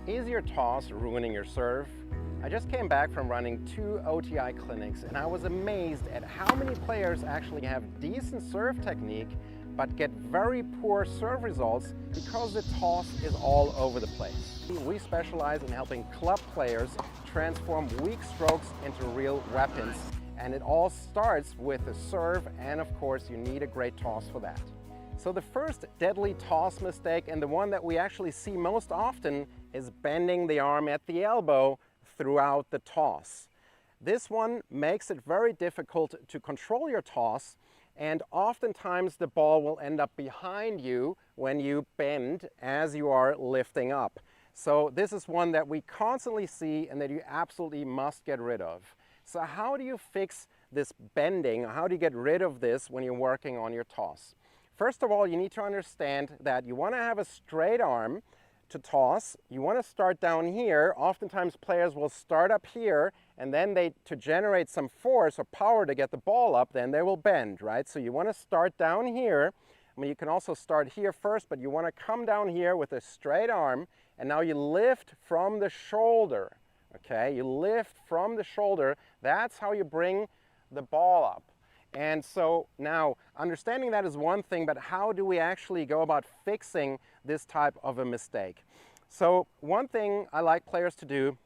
Is your toss ruining your serve? I just came back from running 2 OTI clinics and I was amazed at how many players actually have decent serve technique but get very poor serve results because the toss is all over the place. We specialize in helping club players transform weak strokes into real weapons, and it all starts with a serve, and of course you need a great toss for that. So the first deadly toss mistake, and the one that we actually see most often, is bending the arm at the elbow throughout the toss. This one makes it very difficult to control your toss, and oftentimes the ball will end up behind you when you bend as you are lifting up. So this is one that we constantly see and that you absolutely must get rid of. So how do you fix this bending? How do you get rid of this when you're working on your toss? First of all, you need to understand that you want to have a straight arm to toss. You want to start down here. Oftentimes players will start up here, and then to generate some force or power to get the ball up, then they will bend, right? So you want to start down here. I mean, you can also start here first, but you want to come down here with a straight arm, and now you lift from the shoulder, okay? You lift from the shoulder. That's how you bring the ball up. And so now, understanding that is one thing, but how do we actually go about fixing this type of a mistake? So one thing I like players to do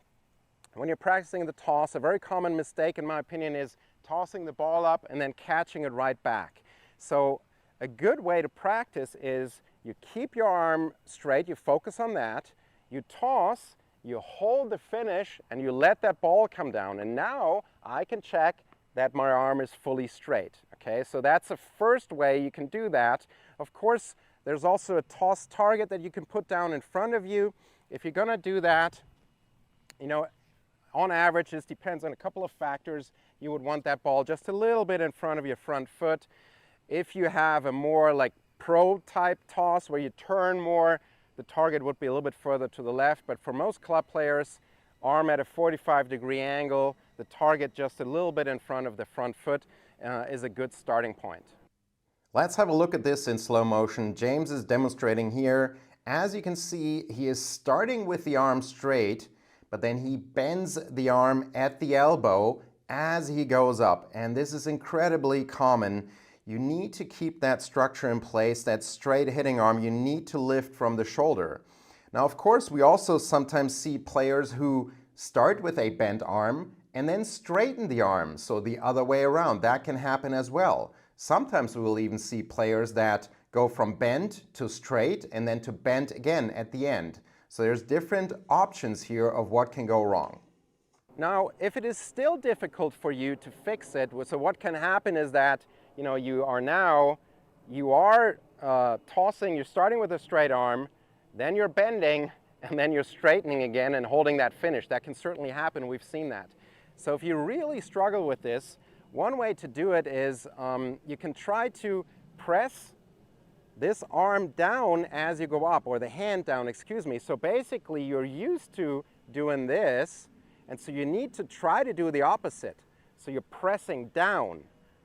when you're practicing the toss, a very common mistake in my opinion is tossing the ball up and then catching it right back. So a good way to practice is you keep your arm straight, you focus on that, you toss, you hold the finish, and you let that ball come down. And now I can check that my arm is fully straight, okay? So that's the first way you can do that. Of course, there's also a toss target that you can put down in front of you. If you're gonna do that, you know, on average, this depends on a couple of factors. You would want that ball just a little bit in front of your front foot. If you have a more like pro type toss where you turn more, the target would be a little bit further to the left. But for most club players, arm at a 45-degree angle, the target just a little bit in front of the front foot is a good starting point. Let's have a look at this in slow motion. James is demonstrating here. As you can see, he is starting with the arm straight, but then he bends the arm at the elbow as he goes up. And this is incredibly common. You need to keep that structure in place, that straight hitting arm. You need to lift from the shoulder. Now, of course, we also sometimes see players who start with a bent arm and then straighten the arm, so the other way around. That can happen as well. Sometimes we will even see players that go from bent to straight and then to bent again at the end. So there's different options here of what can go wrong. Now, if it is still difficult for you to fix it, so what can happen is that, you know, you are tossing, you're starting with a straight arm, then you're bending, and then you're straightening again and holding that finish. That can certainly happen. We've seen that. So if you really struggle with this, one way to do it is you can try to press this arm down as you go up, or the hand down, excuse me. So basically you're used to doing this, and so you need to try to do the opposite. So you're pressing down,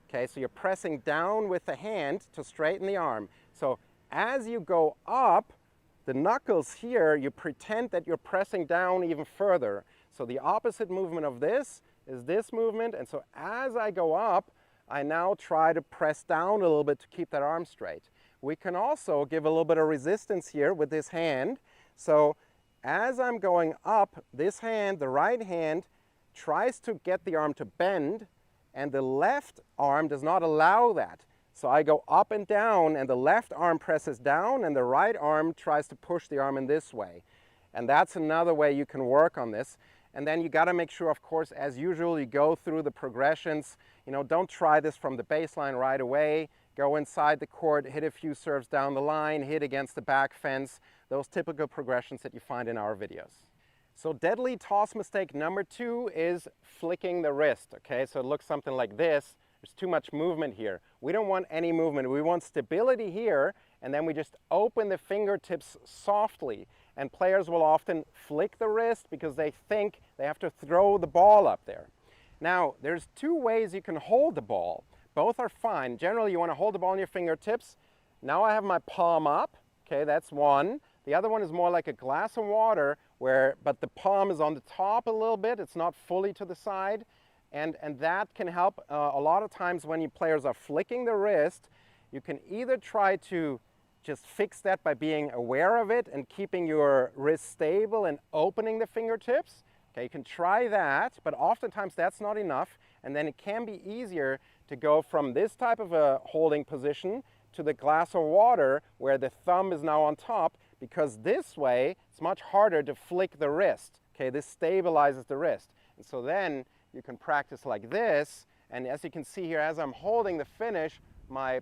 okay? So you're pressing down with the hand to straighten the arm. So as you go up, the knuckles here, you pretend that you're pressing down even further. So the opposite movement of this is this movement, and so as I go up, I now try to press down a little bit to keep that arm straight. We can also give a little bit of resistance here with this hand. So as I'm going up, this hand, the right hand, tries to get the arm to bend, and the left arm does not allow that. So I go up and down, and the left arm presses down, and the right arm tries to push the arm in this way. And that's another way you can work on this. And then you got to make sure, of course, as usual, you go through the progressions. You know, don't try this from the baseline right away. Go inside the court, hit a few serves down the line, hit against the back fence, those typical progressions that you find in our videos. So deadly toss mistake number 2 is flicking the wrist, okay? So it looks something like this. There's too much movement here. We don't want any movement. We want stability here, and then we just open the fingertips softly. And players will often flick the wrist because they think they have to throw the ball up there. Now, there's 2 ways you can hold the ball. Both are fine. Generally, you want to hold the ball in your fingertips. Now I have my palm up. Okay, that's one. The other one is more like a glass of water but the palm is on the top a little bit, it's not fully to the side. And that can help a lot of times when you players are flicking the wrist. You can either try to just fix that by being aware of it and keeping your wrist stable and opening the fingertips. Okay, you can try that, but oftentimes that's not enough. And then it can be easier to go from this type of a holding position to the glass of water where the thumb is now on top, because this way it's much harder to flick the wrist. Okay, this stabilizes the wrist. And so then you can practice like this. And as you can see here, as I'm holding the finish, my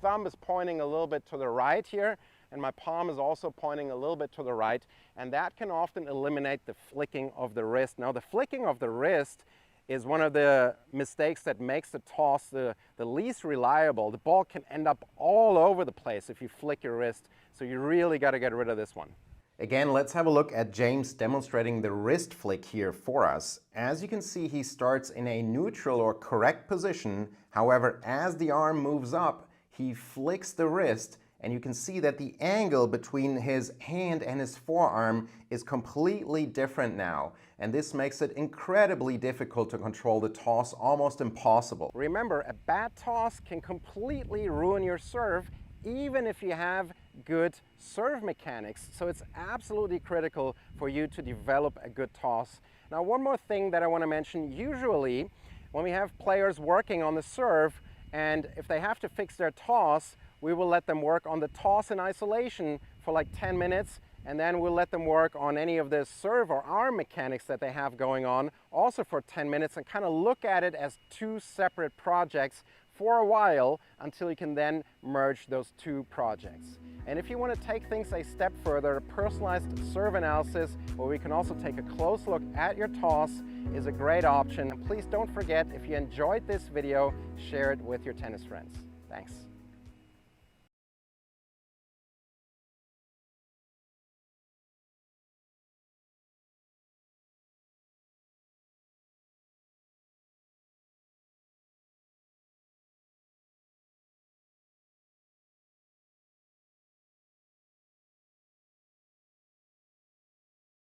thumb is pointing a little bit to the right here, and my palm is also pointing a little bit to the right, and that can often eliminate the flicking of the wrist. Now, the flicking of the wrist is one of the mistakes that makes the toss the least reliable. The ball can end up all over the place if you flick your wrist, so you really got to get rid of this one. Again, let's have a look at James demonstrating the wrist flick here for us. As you can see, he starts in a neutral or correct position. However, as the arm moves up, he flicks the wrist, and you can see that the angle between his hand and his forearm is completely different now. And this makes it incredibly difficult to control the toss, almost impossible. Remember, a bad toss can completely ruin your serve, even if you have good serve mechanics. So it's absolutely critical for you to develop a good toss. Now, one more thing that I want to mention, usually when we have players working on the serve, and if they have to fix their toss, we will let them work on the toss in isolation for like 10 minutes, and then we'll let them work on any of the serve or arm mechanics that they have going on also for 10 minutes, and kind of look at it as two separate projects for a while until you can then merge those two projects. And if you want to take things a step further, a personalized serve analysis where we can also take a close look at your toss is a great option. And please don't forget, if you enjoyed this video, share it with your tennis friends. Thanks.